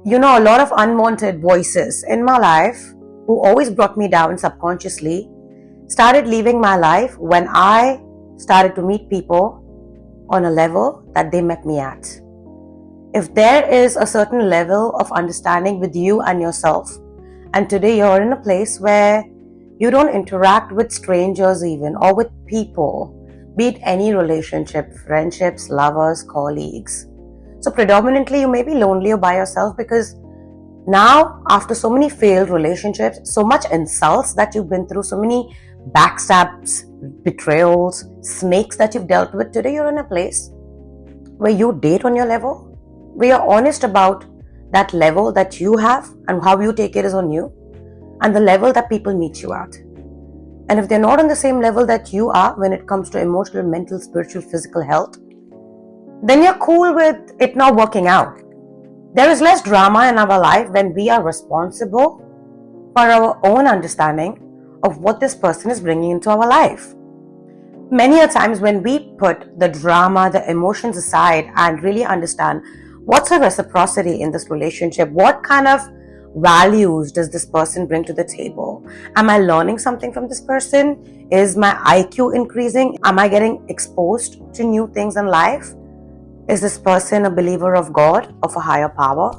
A lot of unwanted voices in my life who always brought me down subconsciously started leaving my life when I started to meet people on a level that they met me at. If there is a certain level of understanding with you and yourself, and today you're in a place where you don't interact with strangers even or with people, be it any relationship, friendships, lovers, colleagues. So predominantly you may be lonely or by yourself because now, after so many failed relationships, so much insults that you've been through, so many backstabs, betrayals, snakes that you've dealt with, today you're in a place where you date on your level, where you're honest about that level that you have and how you take it is on you, and the level that people meet you at. And if they're not on the same level that you are when it comes to emotional, mental, spiritual, physical health, then you're cool with it not working out. There is less drama in our life when we are responsible for our own understanding of what this person is bringing into our life. Many a times when we put the drama, the emotions aside and really understand what's the reciprocity in this relationship, what kind of values does this person bring to the table? Am I learning something from this person? Is my IQ increasing? Am I getting exposed to new things in life? Is this person a believer of God, of a higher power?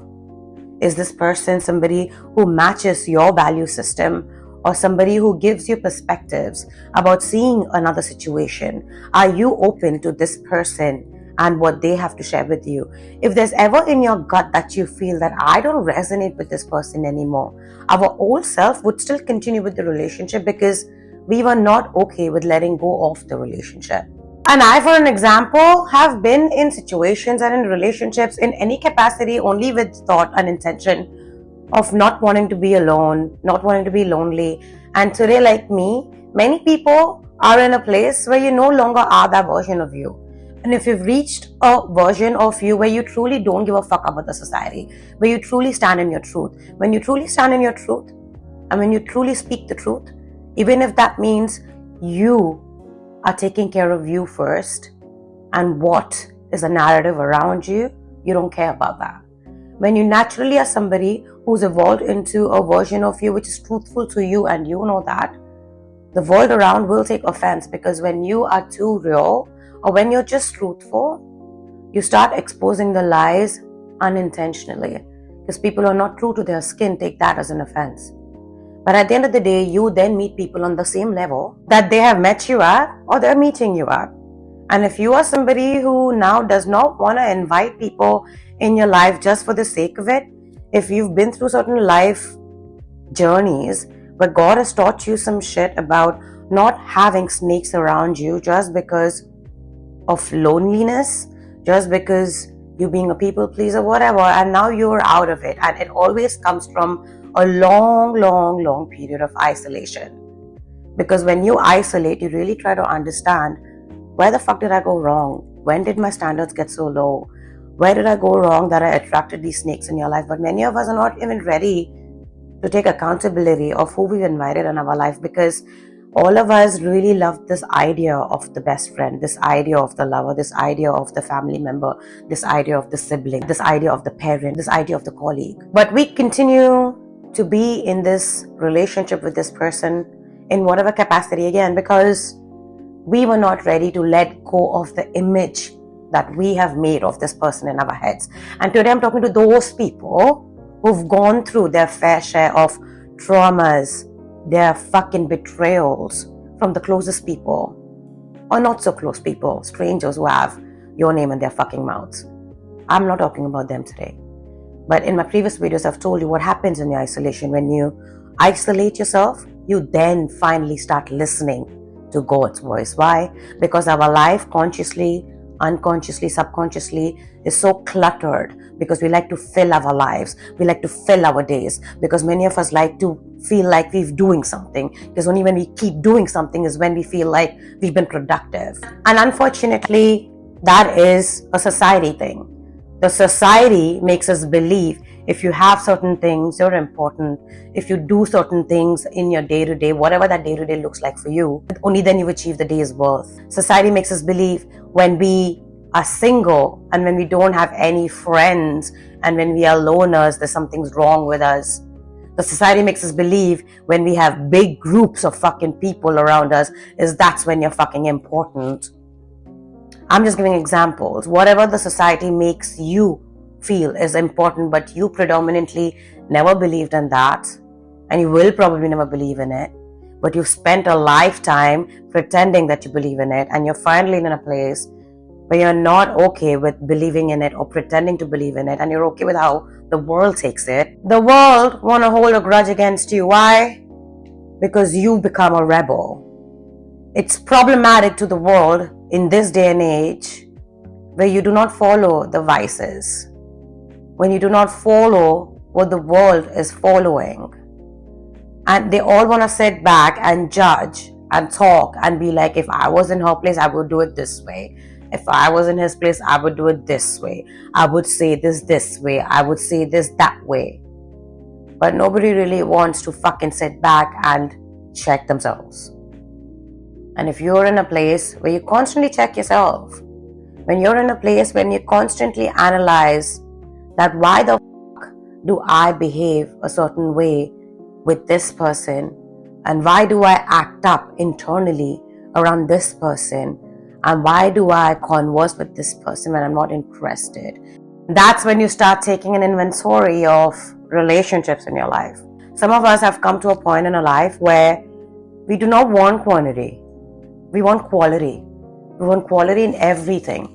Is this person somebody who matches your value system or somebody who gives you perspectives about seeing another situation? Are you open to this person and what they have to share with you? If there's ever in your gut that you feel that I don't resonate with this person anymore, our old self would still continue with the relationship because we were not okay with letting go of the relationship. And I, for an example, have been in situations and in relationships in any capacity only with thought and intention of not wanting to be alone, not wanting to be lonely. And today, like me, many people are in a place where you no longer are that version of you. And if you've reached a version of you where you truly don't give a fuck about the society, where you truly stand in your truth, when you truly stand in your truth, and when you truly speak the truth, even if that means you are taking care of you first and what is the narrative around you, you don't care about that. When you naturally are somebody who's evolved into a version of you which is truthful to you and you know that, the world around will take offense because when you are too real or when you're just truthful, you start exposing the lies unintentionally because people who are not true to their skin take that as an offense. But at the end of the day, you then meet people on the same level that they have met you at or they're meeting you at. And if you are somebody who now does not want to invite people in your life just for the sake of it, if you've been through certain life journeys where God has taught you some shit about not having snakes around you just because of loneliness, just because you being a people pleaser, whatever, and now you're out of it. And it always comes from a long period of isolation. Because when you isolate, you really try to understand, where the fuck did I go wrong? When did my standards get so low? Where did I go wrong that I attracted these snakes in your life? But many of us are not even ready to take accountability of who we've invited in our life, because all of us really love this idea of the best friend, this idea of the lover, this idea of the family member, this idea of the sibling, this idea of the parent, this idea of the colleague. But we continue to be in this relationship with this person in whatever capacity, again, because we were not ready to let go of the image that we have made of this person in our heads. And today I'm talking to those people who've gone through their fair share of traumas, their fucking betrayals from the closest people or not so close people, strangers who have your name in their fucking mouths. I'm not talking about them today. But in my previous videos, I've told you what happens in your isolation. When you isolate yourself, you then finally start listening to God's voice. Why? Because our life consciously, unconsciously, subconsciously is so cluttered because we like to fill our lives. We like to fill our days because many of us like to feel like we're doing something, because only when we keep doing something is when we feel like we've been productive. And unfortunately, that is a society thing. The society makes us believe if you have certain things, you're important. If you do certain things in your day-to-day, whatever that day-to-day looks like for you, only then you achieve the day's worth. Society makes us believe when we are single and when we don't have any friends and when we are loners, there's something's wrong with us. The society makes us believe when we have big groups of fucking people around us is that's when you're fucking important. I'm just giving examples. Whatever the society makes you feel is important, but you predominantly never believed in that, and you will probably never believe in it, but you've spent a lifetime pretending that you believe in it, and you're finally in a place where you're not okay with believing in it or pretending to believe in it, and you're okay with how the world takes it. The world want to hold a grudge against you. Why? Because you become a rebel. It's problematic to the world in this day and age where you do not follow the vices, when you do not follow what the world is following, and they all want to sit back and judge and talk and be like, if I was in her place, I would do it this way. If I was in his place, I would do it this way. I would say this way. I would say this that way. But nobody really wants to fucking sit back and check themselves. And if you're in a place where you constantly check yourself, when you're in a place when you constantly analyze that why the fuck do I behave a certain way with this person, and why do I act up internally around this person, and why do I converse with this person when I'm not interested? That's when you start taking an inventory of relationships in your life. Some of us have come to a point in our life where we do not want quantity. We want quality. We want quality in everything.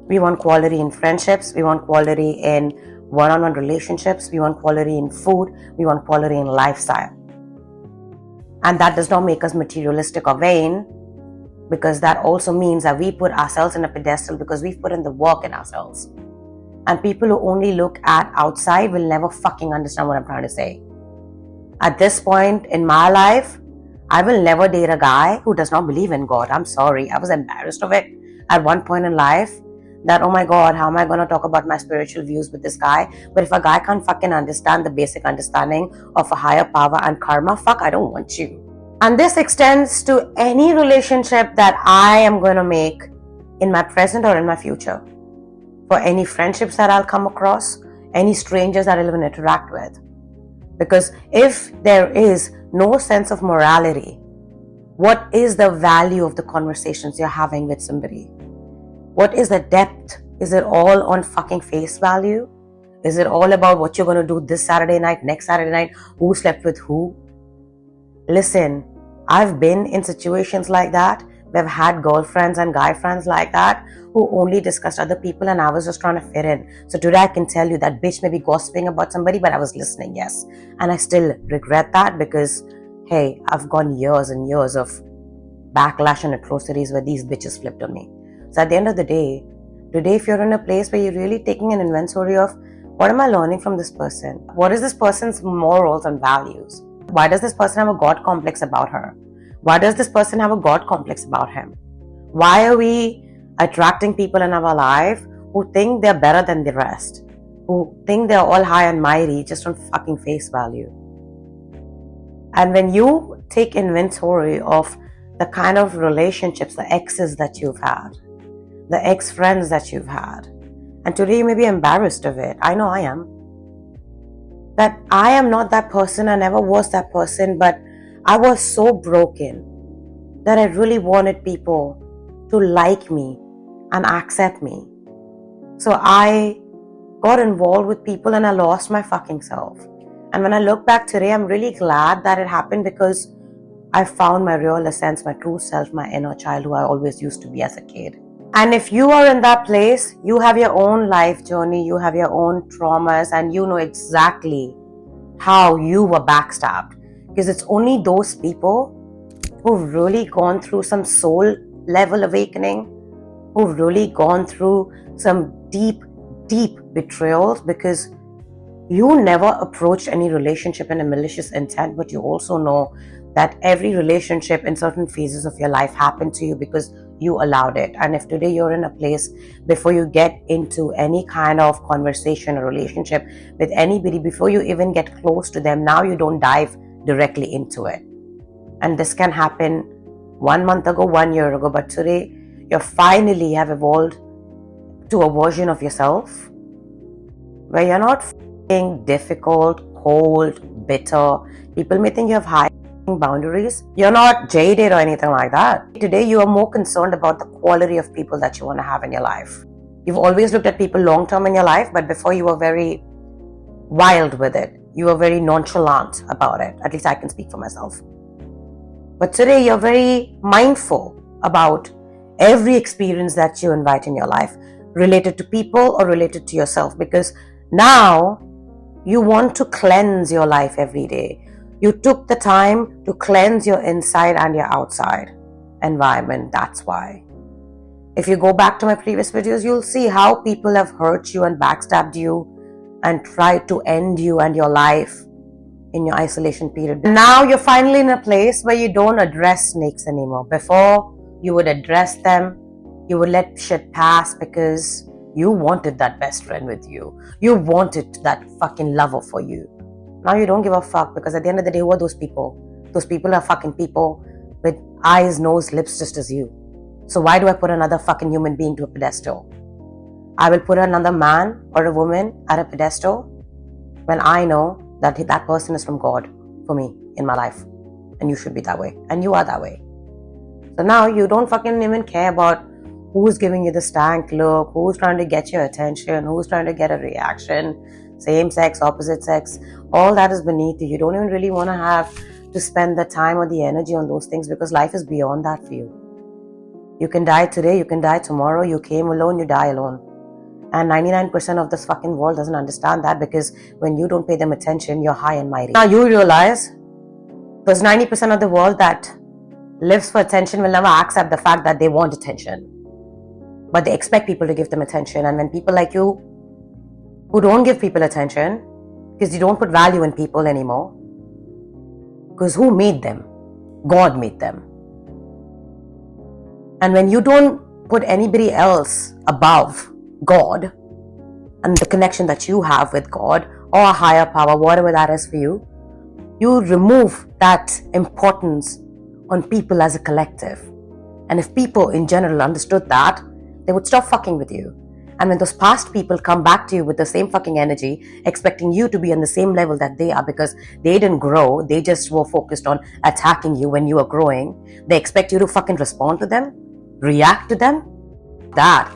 We want quality in friendships. We want quality in one-on-one relationships. We want quality in food. We want quality in lifestyle. And that does not make us materialistic or vain, because that also means that we put ourselves in a pedestal because we've put in the work in ourselves. And people who only look at outside will never fucking understand what I'm trying to say. At this point in my life, I will never date a guy who does not believe in God. I'm sorry. I was embarrassed of it at one point in life that, oh my God, how am I going to talk about my spiritual views with this guy? But if a guy can't fucking understand the basic understanding of a higher power and karma, fuck, I don't want you. And this extends to any relationship that I am going to make in my present or in my future. For any friendships that I'll come across, any strangers that I'll even interact with. Because if there is no sense of morality, what is the value of the conversations you're having with somebody? What is the depth? Is it all on fucking face value? Is it all about what you're going to do this Saturday night, next Saturday night, who slept with who? Listen, I've been in situations like that. We've had girlfriends and guy friends like that who only discussed other people, and I was just trying to fit in. So today I can tell you that bitch may be gossiping about somebody, but I was listening, yes. And I still regret that because, hey, I've gone years and years of backlash and atrocities where these bitches flipped on me. So at the end of the day, today if you're in a place where you're really taking an inventory of what am I learning from this person? What is this person's morals and values? Why does this person have a God complex about her? Why does this person have a God complex about him? Why are we attracting people in our life who think they're better than the rest? Who think they're all high and mighty just on fucking face value? And when you take inventory of the kind of relationships, the exes that you've had, the ex-friends that you've had, and today you may be embarrassed of it. I know I am. That I am not that person. I never was that person, but I was so broken that I really wanted people to like me and accept me. So I got involved with people and I lost my fucking self. And when I look back today, I'm really glad that it happened because I found my real essence, my true self, my inner child who I always used to be as a kid. And if you are in that place, you have your own life journey, you have your own traumas, and you know exactly how you were backstabbed. Because it's only those people who've really gone through some soul level awakening, who've really gone through some deep, deep betrayals, because you never approached any relationship in a malicious intent, but you also know that every relationship in certain phases of your life happened to you because you allowed it. And if today you're in a place before you get into any kind of conversation or relationship with anybody, before you even get close to them, now you don't dive directly into it. And this can happen 1 month ago, 1 year ago, but today you finally have evolved to a version of yourself where you're not being difficult, cold, bitter. People may think you have high boundaries. You're not jaded or anything like that. Today, you are more concerned about the quality of people that you want to have in your life. You've always looked at people long term in your life, but before you were very wild with it. You were very nonchalant about it. At least I can speak for myself. But today, you're very mindful about every experience that you invite in your life, related to people or related to yourself, because now you want to cleanse your life every day. You took the time to cleanse your inside and your outside environment. That's why. If you go back to my previous videos, you'll see how people have hurt you and backstabbed you and tried to end you and your life in your isolation period. Now you're finally in a place where you don't address snakes anymore. Before, you would address them, you would let shit pass because you wanted that best friend with you. You wanted that fucking lover for you. Now you don't give a fuck because at the end of the day, who are those people? Those people are fucking people with eyes, nose, lips just as you. So why do I put another fucking human being to a pedestal? I will put another man or a woman at a pedestal when I know that that person is from God for me in my life. And you should be that way. And you are that way. So now you don't fucking even care about who's giving you the stank look, who's trying to get your attention, who's trying to get a reaction, same sex, opposite sex. All that is beneath you. You don't even really want to have to spend the time or the energy on those things because life is beyond that for you. You can die today, you can die tomorrow. You came alone, you die alone. And 99% of this fucking world doesn't understand that because when you don't pay them attention, you're high and mighty. Now you realize those 90% of the world that lives for attention will never accept the fact that they want attention. But they expect people to give them attention. And when people like you who don't give people attention because you don't put value in people anymore, because who made them? God made them. And when you don't put anybody else above God and the connection that you have with God or a higher power, whatever that is for you, you remove that importance on people as a collective. And if people in general understood that, they would stop fucking with you. And when those past people come back to you with the same fucking energy, expecting you to be on the same level that they are because they didn't grow, they just were focused on attacking you when you were growing, they expect you to fucking respond to them, react to them. That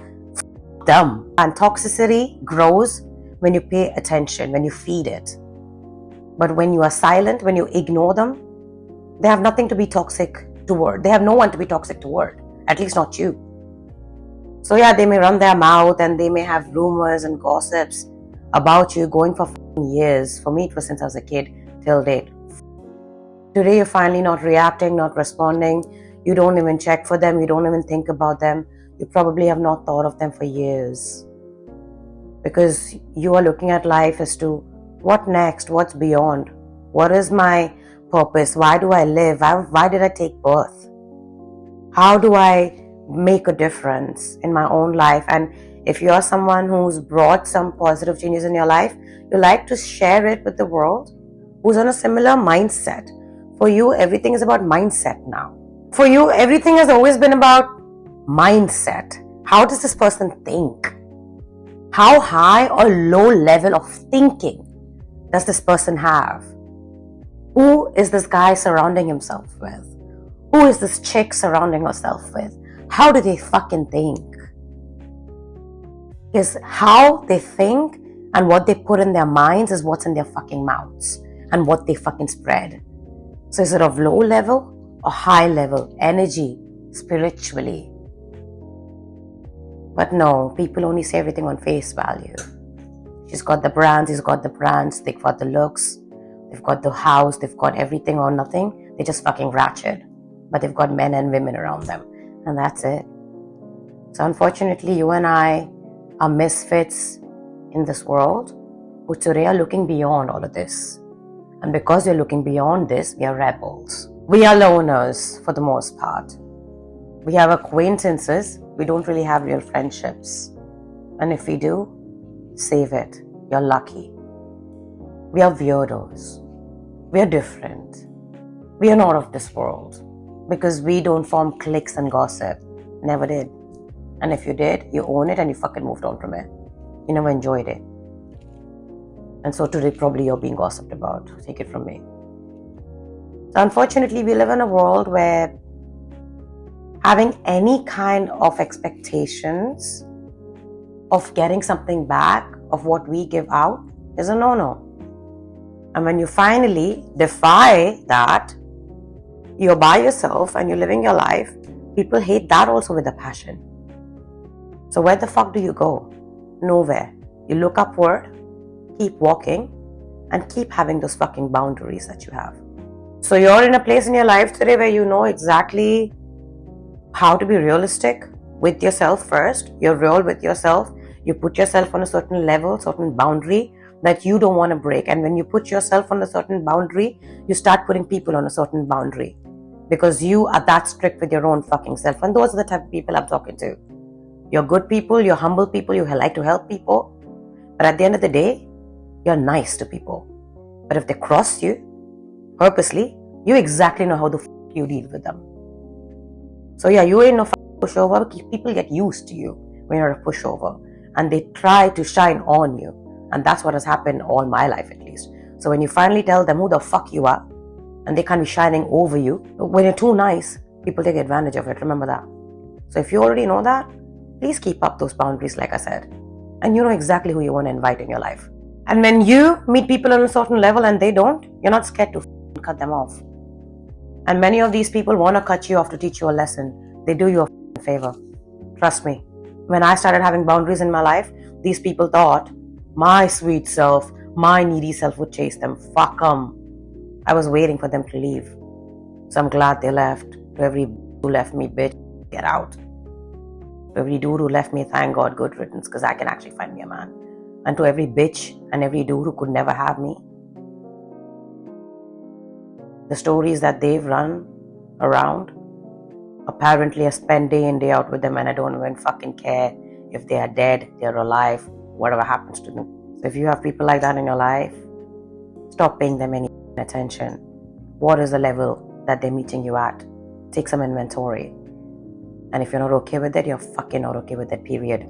them. And toxicity grows when you pay attention, when you feed it. But when you are silent, when you ignore them, they have nothing to be toxic toward. They have no one to be toxic toward. At least not you. So yeah, they may run their mouth and they may have rumors and gossips about you going for years. For me, it was since I was a kid till date. Today, you're finally not reacting, not responding. You don't even check for them. You don't even think about them. You probably have not thought of them for years. Because you are looking at life as to what next, what's beyond, what is my purpose, why do I live, why did I take birth, how do I make a difference in my own life. And if you're someone who's brought some positive changes in your life, you like to share it with the world who's on a similar mindset. For you, everything is about mindset now. For you, everything has always been about mindset. How does this person think? How high or low level of thinking does this person have? Who is this guy surrounding himself with? Who is this chick surrounding herself with? How do they fucking think? Because how they think and what they put in their minds is what's in their fucking mouths and what they fucking spread. So is it of low level or high level energy, spiritually? But no, people only say everything on face value. She's got the brands, he's got the brands, they've got the looks, they've got the house, they've got everything or nothing. They're just fucking ratchet. But they've got men and women around them. And that's it. So unfortunately, you and I are misfits in this world who today are looking beyond all of this. And because we're looking beyond this, we are rebels. We are loners for the most part. We have acquaintances. We don't really have real friendships. And if we do, save it. You're lucky. We are weirdos. We are different. We are not of this world. Because we don't form cliques and gossip. Never did. And if you did, you own it and you fucking moved on from it. You never enjoyed it. And so today probably you're being gossiped about. Take it from me. So unfortunately, we live in a world where having any kind of expectations of getting something back of what we give out is a no-no. And when you finally defy that, you're by yourself and you're living your life, people hate that also with a passion. So where the fuck do you go? Nowhere. You look upward, keep walking, and keep having those fucking boundaries that you have. So you're in a place in your life today where you know exactly how to be realistic with yourself first. You're real with yourself. You put yourself on a certain level, certain boundary that you don't want to break. And when you put yourself on a certain boundary, you start putting people on a certain boundary because you are that strict with your own fucking self. And those are the type of people I'm talking to. You're good people, you're humble people, you like to help people. But at the end of the day, you're nice to people. But if they cross you purposely, you exactly know how the you deal with them. So yeah, you ain't no pushover. People get used to you when you're a pushover. And they try to shine on you. And that's what has happened all my life at least. So when you finally tell them who the fuck you are, and they can't be shining over you, when you're too nice, people take advantage of it. Remember that. So if you already know that, please keep up those boundaries like I said. And you know exactly who you want to invite in your life. And when you meet people on a certain level and they don't, you're not scared to cut them off. And many of these people want to cut you off to teach you a lesson. They do you a favor. Trust me. When I started having boundaries in my life, these people thought my sweet self, my needy self would chase them. Fuck them. I was waiting for them to leave. So I'm glad they left. To every who left me, bitch, get out. To every dude who left me, thank God, good riddance, because I can actually find me a man. And to every bitch and every dude who could never have me, the stories that they've run around, apparently I spend day in day out with them and I don't even fucking care if they are dead, they're alive, whatever happens to them. So if you have people like that in your life, stop paying them any attention. What is the level that they're meeting you at? Take some inventory. And if you're not okay with it, you're fucking not okay with it, period.